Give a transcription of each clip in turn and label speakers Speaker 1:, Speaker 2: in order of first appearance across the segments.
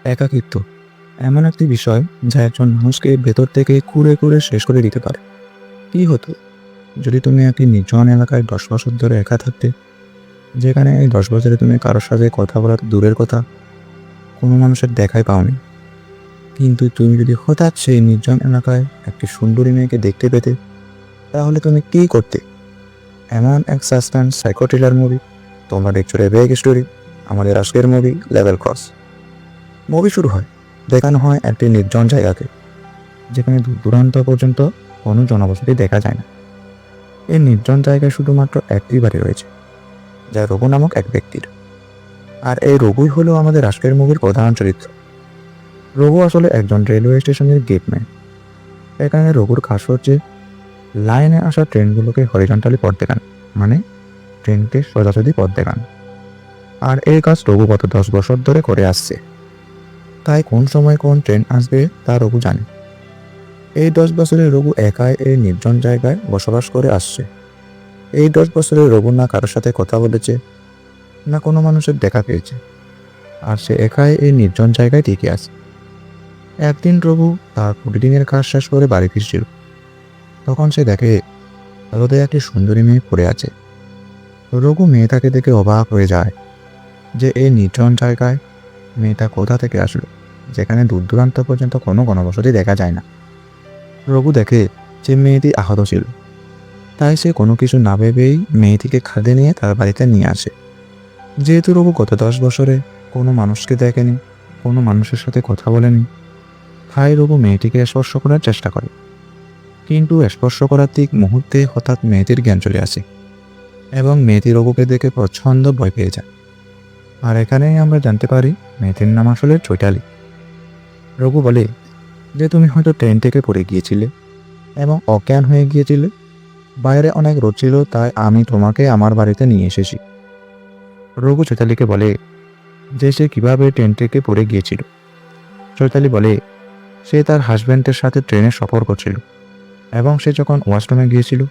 Speaker 1: একাকিত্ব এমন একটি বিষয় যা একজন মানুষকে ভেতর থেকে কুরে কুরে শেষ করে দিতে পারে। কি হতো যদি তুমি একটি নির্জন এলাকায় 10 বছর ধরে একা থাকতে, যেখানে এই 10 বছরে তুমি কারোর সাথে কথা বলা তো দূরের কথা, কোনো মানুষের দেখাই পাওনি। কিন্তু তুমি যদি হঠাৎ সেই নির্জন এলাকায় একটি সুন্দরী মেয়েকে দেখতে পেতে, তাহলে তুমি কি করতে? এমন এক সাসপেন্স সাইকো থ্রিলার মুভি তোমরা দেখছো রেবেক স্টোরি, আমাদের আজকের মুভি লেভেল ক্রস। মুভি শুরু হয়, দেখানো হয় একটি নির্জন জায়গাকে, যেখানে দূর দূরান্ত পর্যন্ত কোনো জনবসতি দেখা যায় না। এই নির্জন জায়গায় শুধুমাত্র একটি বাড়ি রয়েছে, যা রঘু নামক এক ব্যক্তির। আর এই রঘুই হলো আমাদের আজকের মুভির প্রধান চরিত্র। রঘু আসলে একজন রেলওয়ে স্টেশনের গেটম্যান। এখানে রঘুর কাজ হচ্ছে লাইনে আসা ট্রেনগুলোকে হরিজন্টালি পথ দেখান, মানে ট্রেনকে সোজাসুজি পথ দেখান। আর এই কাজ রঘু গত 10 বছর ধরে করে আসছে। তাই কোন সময় কোন ট্রেন আসবে তা রঘু জানে। এই 10 বছরে রঘু একাই এই নির্জন জায়গায় বসবাস করে আসছে। এই 10 বছরে রঘু না কারোর সাথে কথা বলেছে, না কোনো মানুষের দেখা পেয়েছে। আর সে একাই এই নির্জন জায়গায় টিকে আছে। একদিন রঘু তার প্রতিদিনের কাজ শেষ করে বাড়ি ফিরছিল। তখন সে দেখে রোদে একটি সুন্দরী মেয়ে পড়ে আছে। রঘু মেয়েটাকে দেখে অবাক হয়ে যায় যে এই নির্জন জায়গায় মেয়েটা কোথা থেকে আসলো, যেখানে দূর দূরান্ত পর্যন্ত কোনো গণবসতি দেখা যায় না। রঘু দেখে যে মেয়েটি আহত ছিল, তাই সে কোনো কিছু না ভেবেই মেয়েটিকে খাদে নিয়ে তার বাড়িতে নিয়ে আসে। যেহেতু রঘু গত 10 বছরে কোনো মানুষকে দেখেনি, কোনো মানুষের সাথে কথা বলেনি, তাই রঘু মেয়েটিকে স্পর্শ করার চেষ্টা করে। কিন্তু স্পর্শ করার ঠিক মুহূর্তে হঠাৎ মেয়েটির জ্ঞান চলে আসে এবং মেয়েটি রঘুকে দেখে প্রচণ্ড ভয় পেয়ে যায়। আর এখানেই আমরা জানতে পারি মেয়েটির নাম আসলে চৈতালি। রঘু বলে যে তুমি হয়তো ট্রেন থেকে পড়ে গিয়েছিলে এবং অজ্ঞান হয়ে গিয়েছিলে। বাইরে অনেক রোদ ছিল, তাই আমি তোমাকে আমার বাড়িতে নিয়ে এসেছি। রঘু চৈতালিকে বলে যে সে কিভাবে ট্রেন থেকে পড়ে গিয়েছিল। চৈতালি বলে সে তার হাজব্যান্ডের সাথে ট্রেনে সফর করছিল এবং সে যখন ওয়াশরুমে গিয়েছিল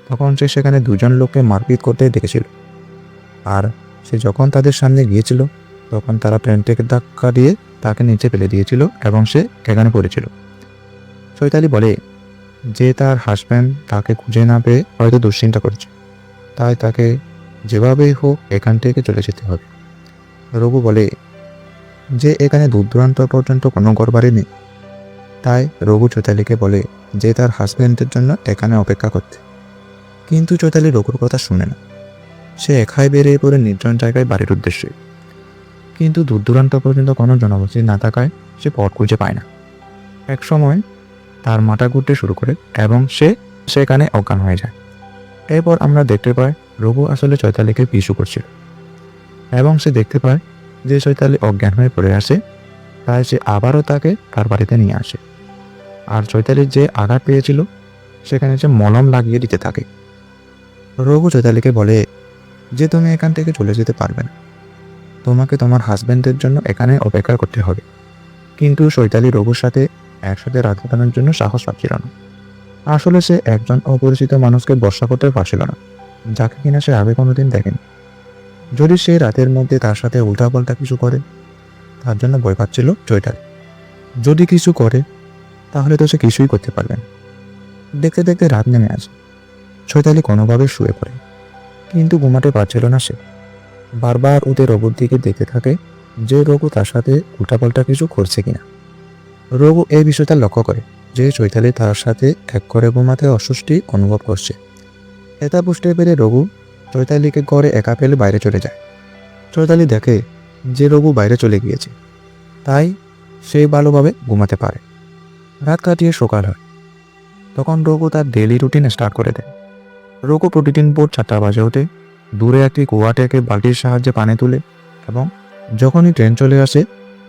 Speaker 1: তখন সে সেখানে দুজন লোককে মারপিট করতে দেখেছিল। আর সে যখন তাদের সামনে গিয়েছিল তখন তারা ট্রেন থেকে ধাক্কা দিয়ে তাকে নিচে ফেলে দিয়েছিল এবং সে এখানে পড়েছিল। চৈতালি বলে যে তার হাজব্যান্ড তাকে খুঁজে না পেয়ে হয়তো দুশ্চিন্তা করছে, তাই তাকে যেভাবেই হোক এখান থেকে চলে যেতে হবে। রঘু বলে যে এখানে দূর দূরান্ত পর্যন্ত কোনো ঘর বাড়ি নেই, তাই রঘু চৈতালিকে বলে যে তার হাজব্যান্ডের জন্য এখানে অপেক্ষা করতে। কিন্তু চৈতালি রঘুর কথা শুনে না। সে একাই বেরিয়ে পড়ে নির্জন জায়গায় বাড়ির উদ্দেশ্যে। কিন্তু দূর দূরান্ত পর্যন্ত কোনো জনবসতি না থাকায় সে পথ খুঁজে পায় না। এক সময় তার মাথা ঘুরতে শুরু করে এবং সে সেখানে অজ্ঞান হয়ে যায়। এরপর আমরা দেখতে পাই রঘু আসলে চৈতালিকে পিছু করছিল এবং সে দেখতে পায় যে চৈতালি অজ্ঞান হয়ে পড়ে আসে, তাই সে আবারও তাকে তার বাড়িতে নিয়ে আসে। আর চৈতালির যে আঘাত পেয়েছিল সেখানে সে মলম লাগিয়ে দিতে থাকে। রঘু চৈতালিকে বলে যে তুমি এখান থেকে চলে যেতে পারবে না, তোমাকে তোমার হাজব্যান্ডের জন্য এখানে অপেক্ষা করতে হবে। কিন্তু চৈতালি রঘুর সাথে একসাথে রাত কাটানোর জন্য সাহস পাচ্ছিল না। আসলে সে একজন অপরিচিত মানুষকে ভরসা করতে পারছিল না, যাকে কিনা সে আগে কোনোদিন দেখেনি। যদি সে রাতের মধ্যে তার সাথে উল্টাপাল্টা কিছু করে, তার জন্য ভয় পাচ্ছিল চৈতালি। যদি কিছু করে তাহলে তো সে কিছুই করতে পারবে না। দেখতে দেখতে রাত নেমে আসে। চৈতালি কোনোভাবে শুয়ে পড়ে, কিন্তু ঘুমাতে পারছিল না সে। বারবার উঠে রঘুর দিকে দেখতে থাকে যে রঘু তার সাথে উল্টাপাল্টা কিছু করছে কিনা। রঘু এই বিষয়টা লক্ষ্য করে যে চৈতালি তার সাথে এক করে ঘুমাতে অস্বস্তি অনুভব করছে। এটা বুঝতে পেরে রঘু চৈতালিকে ঘরে একা ফেলে বাইরে চলে যায়। চৈতালি দেখে যে রঘু বাইরে চলে গিয়েছে, তাই সে ভালোভাবে ঘুমাতে পারে। রাত কাটিয়ে সকাল হয়। তখন রঘু তার ডেইলি রুটিন স্টার্ট করে দেয়। রঘু প্রতিদিন ভোর 4টা বাজে ওঠে, দূরে একটি কুয়া থেকে বালতির সাহায্যে পানি তুলে এবং যখনই ট্রেন চলে আসে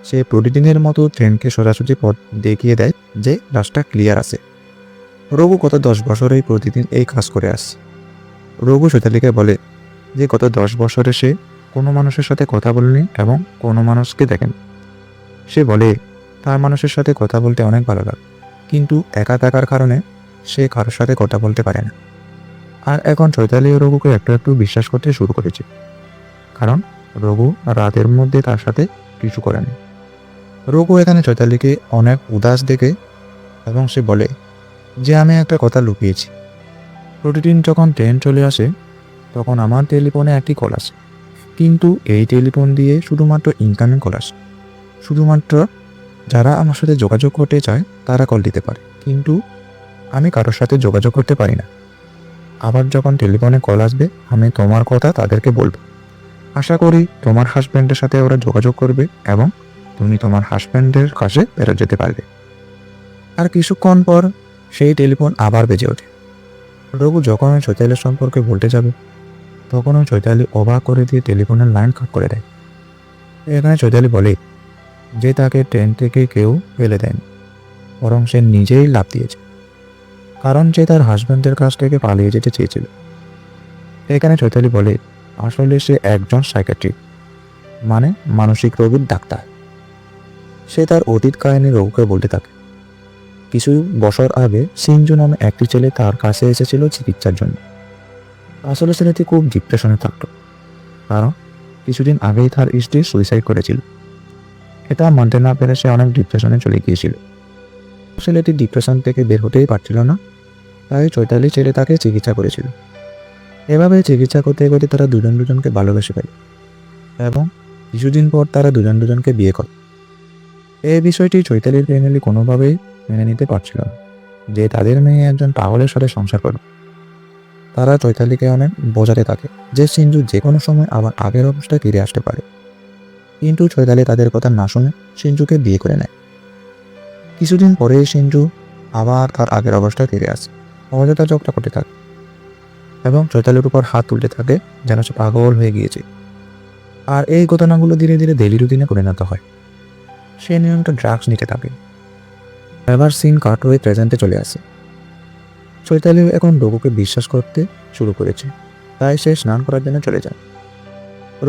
Speaker 1: সে প্রতিদিনের মতো ট্রেনকে সোজাসুজি পথ দেখিয়ে দেয় যে রাস্তা ক্লিয়ার আছে। রঘু গত 10 বছরেই প্রতিদিন এই কাজ করে আসছে। রঘু চৈতালিকে বলে যে গত 10 বছরে সে কোনো মানুষের সাথে কথা বলেনি এবং কোনো মানুষকে দেখেনি। সে বলে তার মানুষের সাথে কথা বলতে অনেক ভালো লাগে, কিন্তু একা থাকার কারণে সে কারোর সাথে কথা বলতে পারে না। আর এখন চৈতালি ও রঘুকে একটু একটু বিশ্বাস করতে শুরু করেছে, কারণ রঘু রাতের মধ্যে তার সাথে কিছু করেনি। রঘু এখানে চৈতালিকে অনেক উদাস দেখে এবং সে বলে যে আমি একটা কথা লুকিয়েছি। প্রতিদিন যখন ট্রেন চলে আসে তখন আমার টেলিফোনে একটি কল আসে, কিন্তু এই টেলিফোন দিয়ে শুধুমাত্র ইনকামিং কল আসে। শুধুমাত্র যারা আমার সাথে যোগাযোগ করতে চায় তারা কল দিতে পারে, কিন্তু আমি কারোর সাথে যোগাযোগ করতে পারি না। আবার যখন টেলিফোনে কল আসবে আমি তোমার কথা তাদেরকে বলবো। আশা করি তোমার হাজব্যান্ডের সাথে ওরা যোগাযোগ করবে এবং তুমি তোমার হাজব্যান্ডের কাছে ফেরত যেতে পারবে। আর কিছুক্ষণ পর সেই টেলিফোন আবার বেজে ওঠে। রঘু যখন ওই চৈতালির সম্পর্কে বলতে যাবে তখন ওই চৈতালি অবাক করে দিয়ে টেলিফোনের লাইন কাট করে দেয়। এখানে চৈতালি বলে যে তাকে ট্রেন থেকে কেউ ফেলে দেয়নি, বরং সে নিজেই লাফ দিয়েছে, কারণ সে তার হাজব্যান্ডের কাছ থেকে পালিয়ে যেতে চেয়েছিল। এখানে চৈতালি বলে আসলে সে একজন সাইকিয়াট্রিস্ট, মানে মানসিক রোগীর ডাক্তার। সে তার অতীত কাহিনী রঘুকে বলতে থাকে। কিছু বছর আগে সিঞ্জু নামে একটি ছেলে তার কাছে এসেছিল চিকিৎসার জন্য। আসলে ছেলেটি খুব ডিপ্রেশনে থাকতো, কারণ কিছুদিন আগেই তার স্ত্রী সুইসাইড করেছিল। এটা মানতে না পেরে সে অনেক ডিপ্রেশনে চলে গিয়েছিল। ছেলেটি ডিপ্রেশন থেকে বের হতেই পারছিল না, তাই চৈতালি ছেলে তাকে চিকিৎসা করেছিল। এভাবে চিকিৎসা করতে করতে তারা দুজন দুজনকে ভালোবেসে ফেলে এবং কিছুদিন পর তারা দুজন দুজনকে বিয়ে করে। এই বিষয়টি চৈতালির ফ্যামিলি কোনোভাবেই মেনে নিতে পারছিল না যে তাদের মেয়ে একজন পাগলের সাথে সংসার করবে। তারা চৈতালিকে অনেক বোঝাতে থাকে যে সিঞ্জু যে কোনো সময় আবার আগের অবস্থায় ফিরে আসতে পারে, কিন্তু চৈতালি তাদের কথা না শুনে সিঞ্জুকে বিয়ে করে নেয়। কিছুদিন পরেই সিঞ্জু আবার তার আগের অবস্থায় ফিরে আসে, অযথা ঝগড়া করতে থাকে এবং চৈতালির উপর হাত তুলতে থাকে যেন সে পাগল হয়ে গিয়েছে। আর এই ঘটনাগুলো ধীরে ধীরে ডেইলি রুটিনে পরিণত হয়। সে নিয়মিত ড্রাগস নিতে থাকে। এবার সিন কাট হয়ে প্রেজেন্টে চলে আসে। চৈতালি এখন রঘুকে বিশ্বাস করতে শুরু করেছে, তাই সে স্নান করার জন্য চলে যায়।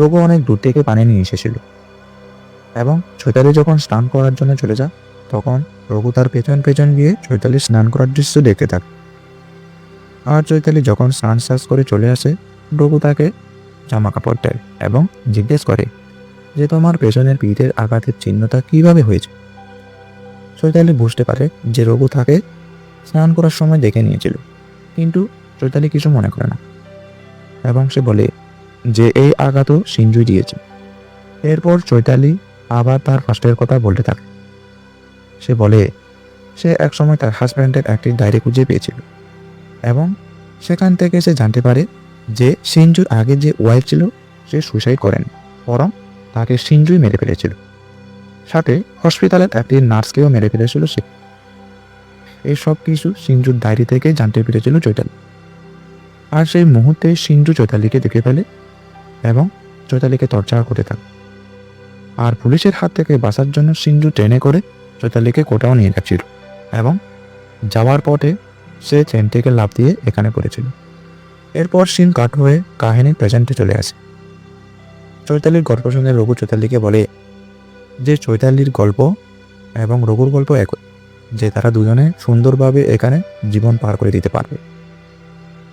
Speaker 1: রঘু অনেক দূর থেকে পানি নিয়ে এসেছিল এবং চৈতালি যখন স্নান করার জন্য চলে যায় তখন রঘু তার পেছন পেছন গিয়ে চৈতালি স্নান করার দৃশ্য দেখতে থাকে। আর চৈতালি যখন স্নান শেষ করে চলে আসে রঘু তাকে জামা কাপড় দেয় এবং জিজ্ঞেস করে যে তোমার পেছনের পিঠের আঘাতের চিহ্নটা কিভাবে হয়েছে। চৈতালি বুঝতে পারে যে রঘু তাকে স্নান করার সময় দেখে নিয়েছিল, কিন্তু চৈতালি কিছু মনে করে না এবং সে বলে যে এই আঘাতও সিঞ্জুই দিয়েছে। এরপর চৈতালি আবার তার ফার্স্টের কথা বলতে থাকে। সে বলে সে একসময় তার হাজব্যান্ডের একটি ডায়েরি খুঁজে পেয়েছিল এবং সেখান থেকে সে জানতে পারে যে সিঞ্জুর আগে যে ওয়াইফ ছিল সে সুইসাইড করেন, বরং তাকে সিঞ্জুই মেরে ফেলেছিল। সাথে হসপিটালের একটি নার্সকেও মেরে ফেলেছিল সে। এই সব কিছু সিঞ্জুর ডায়েরি থেকে জানতে পেরেছিল চৈতালি। আর সেই মুহূর্তে সিঞ্জু চৈতালিকে দেখে ফেলে এবং চৈতালিকে টর্চার করতে থাকে। আর পুলিশের হাত থেকে বাঁচার জন্য সিঞ্জু ট্রেনে করে চৈতালিকে কোটাও নিয়ে যাচ্ছিল এবং যাওয়ার পথে সে ট্রেন থেকে লাফ দিয়ে এখানে পড়েছিল। এরপর সিন কাট হয়ে কাহিনী প্রেজেন্টে চলে আসে। চৈতালির গল্প শুনে রঘু চৈতালিকে বলে যে চৈতালির গল্প এবং রঘুর গল্প একই, যে তারা দুজনে সুন্দরভাবে এখানে জীবন পার করে দিতে পারবে।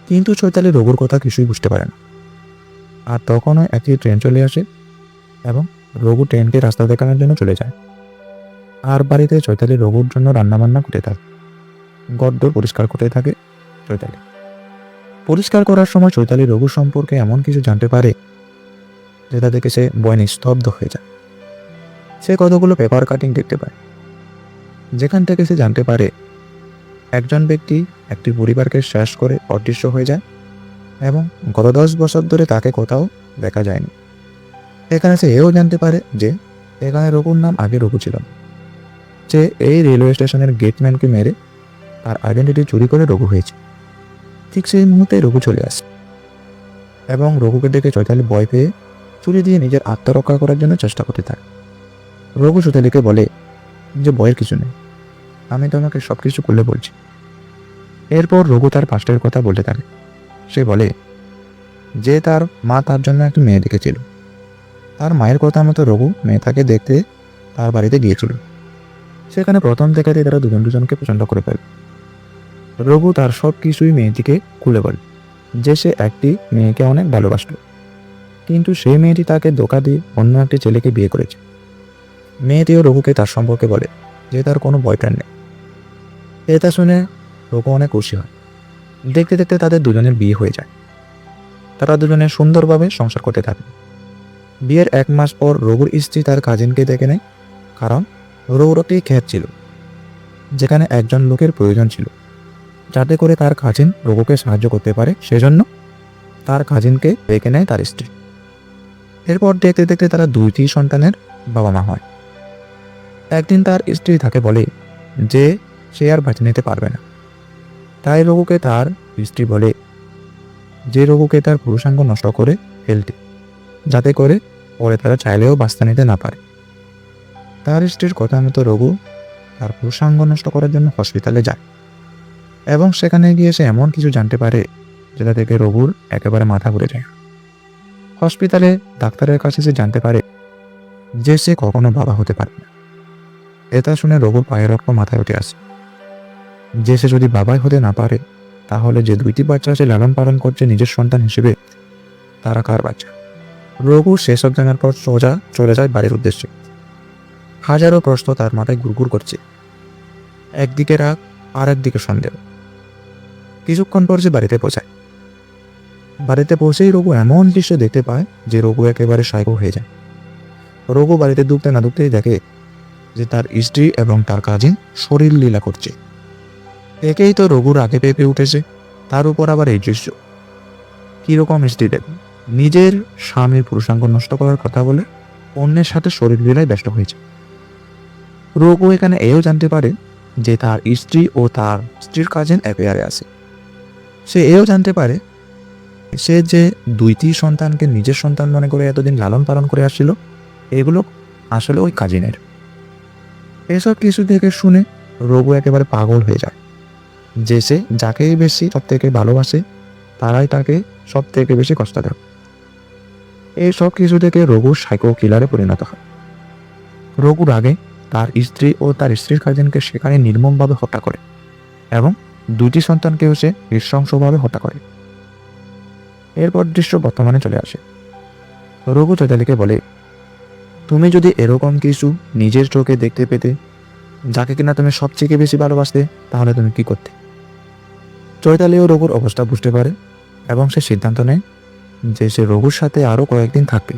Speaker 1: কিন্তু চৈতালি রঘুর কথা কিছুই বুঝতে পারে না। আর তখনও একটি ট্রেন চলে আসে এবং রঘু ট্রেনকে রাস্তা দেখানোর জন্য চলে যায়। আর বাড়িতে চৈতালি রঘুর জন্য রান্নাবান্না করতে থাকে, ঘরদোর পরিষ্কার করতে থাকে চৈতালি। পরিষ্কার করার সময় চৈতালি রঘু সম্পর্কে এমন কিছু জানতে পারে যেটা দেখে সে ভয়ে নিস্তব্ধ হয়ে যায়। সে কতগুলো পেপার কাটিং দেখতে পায়, যেখান থেকে সে জানতে পারে একজন ব্যক্তি একটি পরিবারকে শেষ করে অদৃশ্য হয়ে যায় এবং গত 10 বছর ধরে তাকে কোথাও দেখা যায়নি। এখানে সে এও জানতে পারে যে এখানে রঘুর নাম আগে রঘু ছিল না। যে এই রেলওয়ে স্টেশনের গেটম্যানকে মেরে তার আইডেন্টিটি চুরি করে রঘু হয়েছে। ঠিক সেই মুহূর্তে রঘু চলে আসে এবং রঘুকে দেখে চৈতালি ভয় পেয়ে চুরি দিয়ে নিজের আত্মরক্ষা করার জন্য চেষ্টা করতে থাকে। রঘু চৈতালিকে বলে যে ভয়ের কিছু নেই, আমি তোমাকে সব কিছু খুলে বলছি। এরপর রঘু তার পাস্টের কথা বলতে থাকে। সে বলে যে তার মা তার জন্য একটি মেয়ে দেখেছিল। তার মায়ের কথা মতো রঘু মেয়েটাকে দেখতে তার বাড়িতে গিয়েছিল। সেখানে প্রথম দেখাতে তারা দুজন দুজনকে পছন্দ করে ফেলে। রঘু তার সব কিছুই মেয়েটিকে খুলে বলে যে সে একটি মেয়েকে অনেক ভালোবাসত, কিন্তু সেই মেয়েটি তাকে ধোঁকা দিয়ে অন্য একটি ছেলেকে বিয়ে করেছে। মেয়েটিও রঘুকে তার সম্পর্কে বলে যে তার কোনো বয়ফ্রেন্ড নেই। এটা শুনে রঘু অনেক খুশি হয়। দেখতে দেখতে তাদের দুজনের বিয়ে হয়ে যায়। তারা দুজনে সুন্দরভাবে সংসার করতে থাকে। বিয়ের 1 মাস পর রঘুর স্ত্রী তার কাজিনকে ডেকে নেয়, কারণ রঘুর একটি ক্ষেত ছিল যেখানে একজন লোকের প্রয়োজন ছিল, যাতে করে তার কাজিন রঘুকে সাহায্য করতে পারে। সেজন্য তার কাজিনকে ডেকে নেয় তার স্ত্রী। এরপর দেখতে দেখতে তারা 2টি সন্তানের বাবা মা হয়। একদিন তার স্ত্রী তাকে বলে যে সে আর বাঁচিয়ে নিতে পারবে না। তাই রঘুকে তার স্ত্রী বলে যে রঘুকে তার পুরুষাঙ্গ নষ্ট করে ফেলতে, যাতে করে পরে তারা চাইলেও বাঁচতে নিতে না পারে। তার স্ত্রীর কথা মতো রঘু তার পুরুষাঙ্গ নষ্ট করার জন্য হসপিটালে যায় এবং সেখানে গিয়ে সে এমন কিছু জানতে পারে যেটা থেকে রঘুর একেবারে মাথা ঘুরে যায়। হসপিটালে ডাক্তারের কাছে সে জানতে পারে যে সে কখনো বাবা হতে পারে না। এটা শুনে রঘুর পায়ের রক্ত মাথায় উঠে আসে যে সে যদি বাবাই হতে না পারে, তাহলে যে 2টি বাচ্চা সে লালন পালন করছে নিজের সন্তান হিসেবে, তারা কার বাচ্চা? রঘু সেসব জানার পর সোজা চলে যায় বাড়ির উদ্দেশ্যে। হাজারো প্রশ্ন তার মাথায় ঘুরঘুর করছে, একদিকে রাগ আর একদিকে সন্দেহ। কিছুক্ষণ পর সে বাড়িতে পৌঁছায়। বাড়িতে পৌঁছেই রঘু এমন দৃশ্য দেখতে পায় যে রঘু একেবারে সাইকো হয়ে যায়। রঘু বাড়িতে ঢুকতে না ঢুকতেই দেখে যে তার স্ত্রী এবং তার কাজিন শরীর লীলা করছে। একেই তো রঘুর আগে পেঁপে উঠেছে, তার উপর আবার এই দৃশ্য। কিরকম স্ত্রী দেখুন, নিজের স্বামীর পুরুষাঙ্গ নষ্ট করার কথা বলে অন্যের সাথে শরীর লীলায় ব্যস্ত হয়েছে। রঘু এখানে এও জানতে পারে যে তার স্ত্রী ও তার স্ত্রীর কাজিন অ্যাফেয়ারে আছে। সে এও জানতে পারে সে যে 2টি সন্তানকে নিজের সন্তান মনে করে এতদিন লালন পালন করে আসছিল, এগুলো আসলে ওই কাজিনের। এসব কিছু থেকে শুনে রঘু একেবারে পাগল হয়ে যায় যে সে যাকেই বেশি সব থেকে ভালোবাসে তারাই তাকে সব থেকে বেশি কষ্ট দেয়। এই সব কিছু থেকে রঘু সাইকো কিলারে পরিণত হয়। রঘুর আগে তার স্ত্রী ও তার স্ত্রীর কাজিনকে সেখানে নির্মমভাবে হত্যা করে এবং 2টি সন্তানকেও সে নৃশংসভাবে হত্যা করে। এরপর দৃশ্য বর্তমানে চলে আসে। রঘু চৈতালিকে বলে, তুমি যদি এরকম কিছু নিজের চোখে দেখতে পেতে, যাকে কিনা তুমি সবথেকে বেশি ভালোবাসতে, তাহলে তুমি কি করতে? চৈতালিও রঘুর অবস্থা বুঝতে পারে এবং সে সিদ্ধান্ত নেয় যে সে রঘুর সাথে আরও কয়েকদিন থাকবে।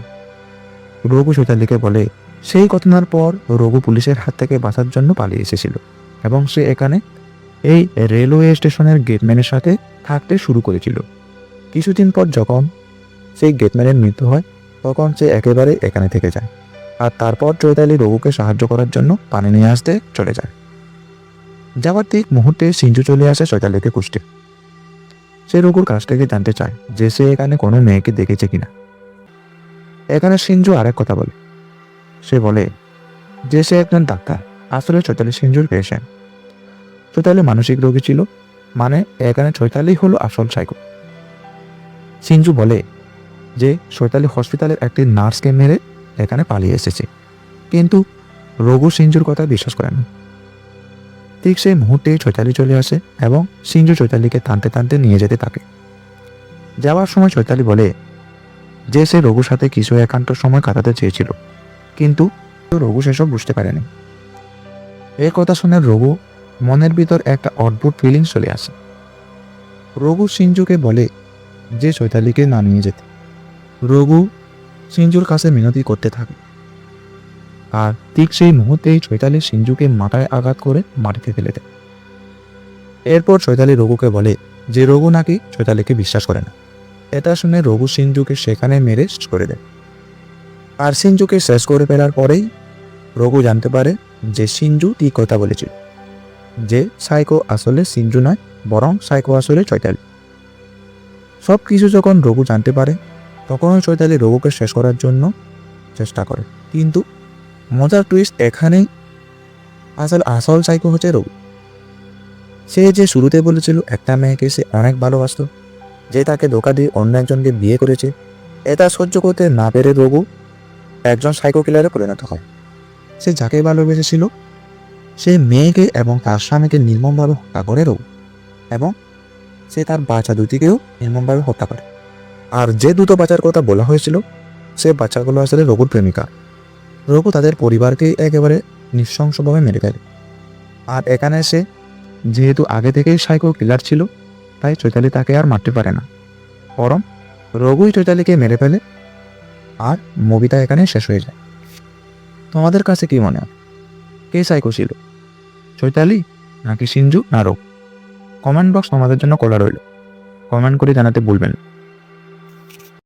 Speaker 1: রঘু চৈতালিকে বলে সেই ঘটনার পর রঘু পুলিশের হাত থেকে বাঁচার জন্য পালিয়ে এসেছিল এবং সে এখানে এই রেলওয়ে স্টেশনের গেটম্যানের সাথে থাকতে শুরু করেছিল। কিছুদিন পর যখন সেই গেটম্যানের মৃত্যু হয়, তখন সে একেবারে এখানে থেকে যায়। আর তারপর চৈতালি রঘুকে সাহায্য করার জন্য পানি নিয়ে আসতে চলে যায়। যাওয়ার ঠিক মুহূর্তে সিঞ্জু চলে আসে চৈতালিকে খুঁজতে। সে রঘুর কাছ থেকে জানতে চায় যে সে এখানে কোনো মেয়েকে দেখেছে কিনা। এখানে সিঞ্জু আরেক কথা বলে। সে বলে যে সে একজন ডাক্তার, আসলে চৈতালি সিঞ্জুর পেশেন্ট। চৈতালি মানসিক রোগী ছিল, মানে এখানে চৈতালি হলো আসল সাইকো। সিঞ্জু বলে যে চৈতালি হসপিটালের একটি নার্সকে মেরে এখানে পালিয়ে এসেছে, কিন্তু রঘু সিঞ্জুর কথা বিশ্বাস করে না। ঠিক সেই মুহূর্তেই চৈতালি চলে আসে এবং সিঞ্জু চৈতালিকে টানতে টানতে নিয়ে যেতে থাকে। যাওয়ার সময় চৈতালি বলে যে সে রঘুর সাথে কিছু একান্ত সময় কাটাতে চেয়েছিল, কিন্তু রঘু সেসব বুঝতে পারেনি। এই কথা শুনে রঘু মনের ভিতর একটা অদ্ভুত ফিলিংস চলে আসে। রঘু সিঞ্জুকে বলে যে চৈতালিকে না নিয়ে যেতে। রঘু সিঞ্জুর কাছে মিনতি করতে থাকে, আর ঠিক সেই মুহূর্তেই চৈতালি সিঞ্জুকে মাথায় আঘাত করে মাটিতে ফেলে দেয়। এরপর চৈতালি রঘুকে বলে যে রঘু নাকি চৈতালিকে বিশ্বাস করে না। এটা শুনে রঘু সিঞ্জুকে সেখানে মেরে শেষ করে দেয়। আর সিঞ্জুকে শেষ করে ফেলার পরেই রঘু জানতে পারে যে সিঞ্জু ঠিক কথা বলেছিল, যে সাইকো আসলে সিঞ্জু নয়, বরং সাইকো আসলে চৈতালি। সব কিছু যখন রঘু জানতে পারে, তখনও চৈতালি রঘুকে শেষ করার জন্য চেষ্টা করে, কিন্তু মজার টুইস্ট এখানেই, আসল সাইকো হচ্ছে রঘু। সে যে শুরুতে বলেছিল একটা মেয়েকে সে অনেক ভালোবাসত, যে তাকে ধোঁকা দিয়ে অন্য একজনকে বিয়ে করেছে, এটা সহ্য করতে না পেরে রঘু একজন সাইকো কিলারে পরিণত হয়। সে যাকে ভালোবেসেছিল সে মেয়েকে এবং তার স্বামীকে নির্মমভাবে হত্যা করে রঘু, এবং সে তার বাচ্চা 2টিকেও নির্মমভাবে হত্যা করে। আর যে 2টো বাচ্চার কথা বলা হয়েছিল, সে বাচ্চাগুলো আসলে রঘুর প্রেমিকা। রঘু তাদের পরিবারকে একেবারে নৃশংসভাবে মেরে ফেলে। আর এখানে এসে যেহেতু আগে থেকেই সাইকো কিলার ছিল, তাই চৈতালি তাকে আর মারতে পারে না, বরং রঘুই চৈতালিকে মেরে ফেলে। আর মুভিটা এখানে শেষ হয়ে যায়। তোমাদের কাছে কি মনে হয়, কে সাইকো ছিল, চৈতালি নাকি সিঞ্জু না রঘু? কমেন্ট বক্স তোমাদের জন্য খোলা রইল, কমেন্ট করে জানাতে ভুলবেন না।